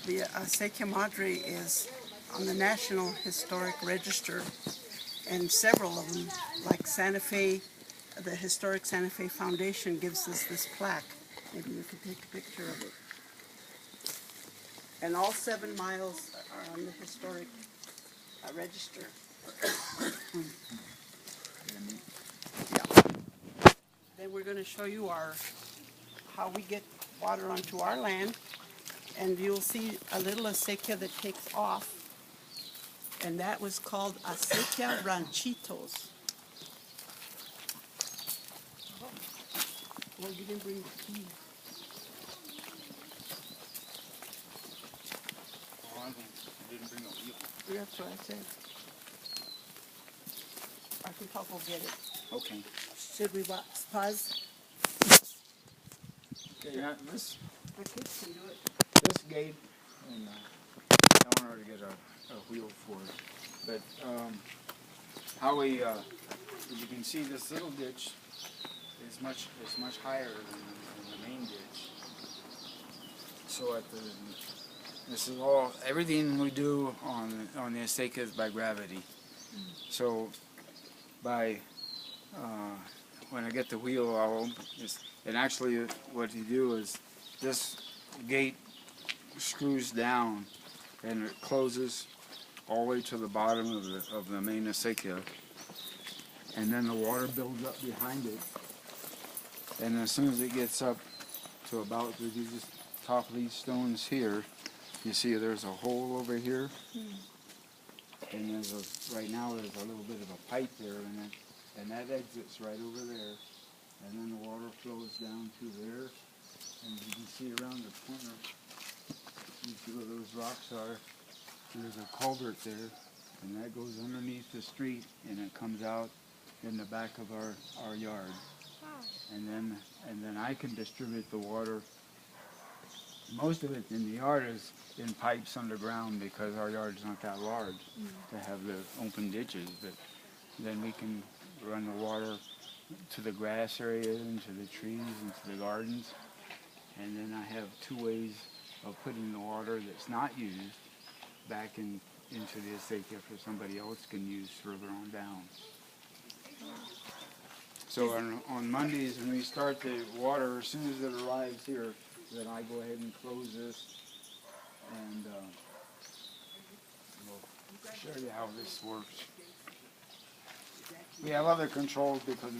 The acequia madre is on the National Historic Register, and several of them, like Santa Fe, the Historic Santa Fe Foundation gives us this plaque. Maybe you can take a picture of it. And all 7 miles are on the historic register. Yeah. Then we're going to show you how we get water onto our land, and you'll see a little acequia that takes off, and that was called acequia ranchitos. Well, you didn't bring the key. Oh, I didn't bring a wheel. That's what I said. I think I'll go get it. Okay. Should we pause? Okay, yeah, this The kids can do it. gate, and I want her to get a wheel for it. But how we, as you can see, this little ditch is much higher than the main ditch. So this is all, everything we do on the acequia is by gravity. So by when I get the wheel, I'll open this, and actually what you do is this gate screws down and it closes all the way to the bottom of the main acequia, and then the water builds up behind it, and as soon as it gets up to about just top of these stones here, you see there's a hole over here, and right now there's a little bit of a pipe there, and that exits right over there, and then the water flows down to there, and you can see around the corner, you see where those rocks are, there's a culvert there, and that goes underneath the street, and it comes out in the back of our yard. And then I can distribute the water. Most of it in the yard is in pipes underground because our yard's not that large to have the open ditches, but then we can run the water to the grass area, into the trees, into the gardens, and then I have 2 ways of putting the water that's not used back into the acequia for somebody else can use further on down. So on Mondays when we start the water, as soon as it arrives here, then I go ahead and close this, and we'll show you how this works. We have other controls because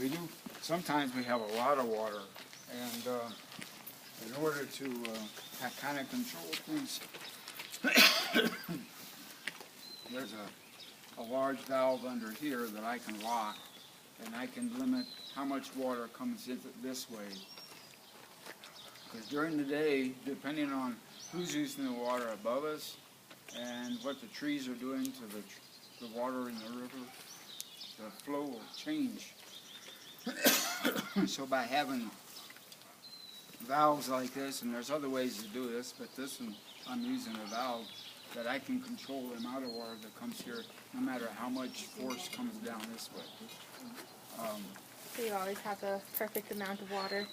sometimes we have a lot of water, and in order to kind of control things, there's a large valve under here that I can lock, and I can limit how much water comes in this way. Because during the day, depending on who's using the water above us and what the trees are doing to the water in the river, the flow will change. So by having valves like this, and there's other ways to do this, but this one I'm using a valve that I can control the amount of water that comes here, no matter how much force comes down this way. So you always have the perfect amount of water?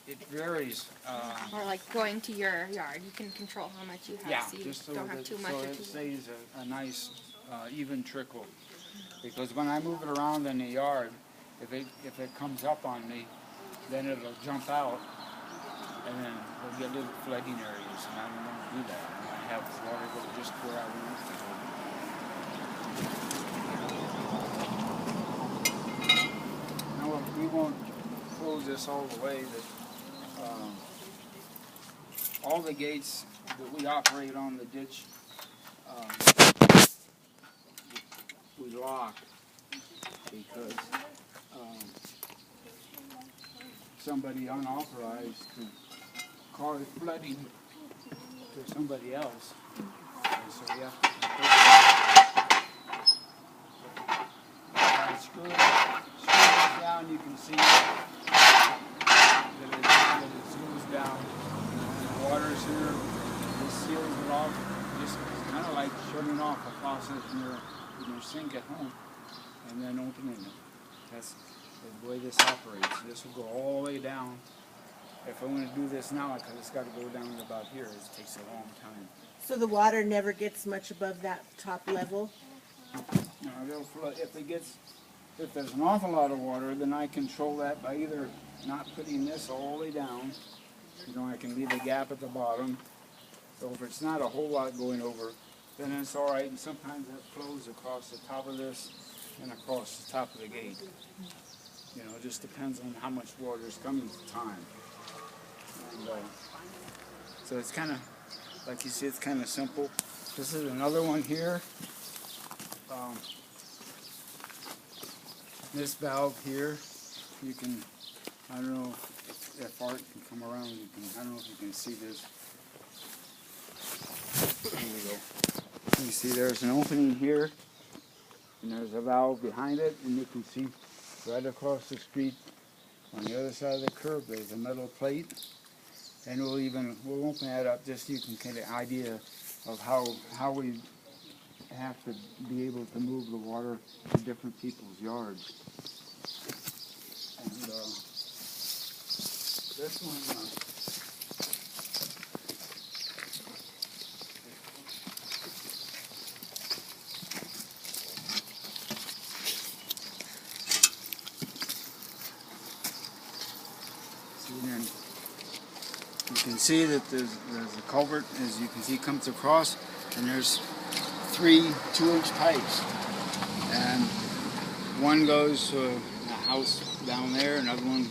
It varies. Or like going to your yard, you can control how much you have, Yeah, so you just so don't have too much so or it too stays a nice even trickle. Because when I move it around in the yard, if it comes up on me, then it'll jump out, and then we'll get little flooding areas, and I don't want to do that. I want to have water go just where I want it to go. Now we won't close this all the way. All the gates that we operate on the ditch, we lock because somebody unauthorized could cause flooding to somebody else. And so we have to screw it down. You can see that it screws down. The water's here. This seals it off. Just kind of like shutting off a faucet in your sink at home, and then opening it. That's the way this operates. This will go all the way down if I want to do this now, because it's got to go down to about here, it takes a long time. So the water never gets much above that top level? You know, they'll flood, if there's an awful lot of water, then I control that by either not putting this all the way down. You know, I can leave a gap at the bottom. So if it's not a whole lot going over, then it's all right. And sometimes that flows across the top of this and across the top of the gate. You know, it just depends on how much water is coming at the time. And, so it's kind of, like you see, it's kind of simple. This is another one here. This valve here, you can, I don't know if Art can come around, I don't know if you can see this. There we go. You see there's an opening here, and there's a valve behind it, and you can see right across the street on the other side of the curb there's a metal plate, and we'll open that up just so you can get an idea of how we have to be able to move the water to different people's yards. And this one, then you can see that there's a culvert, as you can see, comes across, and there's 3 2-inch pipes, and one goes to a house down there, another one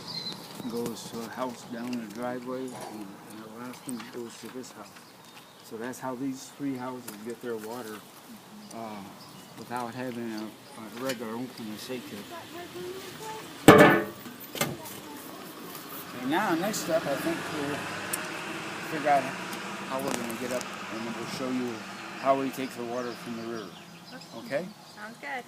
goes to a house down in the driveway, and the last one goes to this house. So that's how these 3 houses get their water without having a regular open and and now, next step, I think we'll figure out how we're going to get up, and then we'll show you how we take the water from the river. Okay? Sounds good.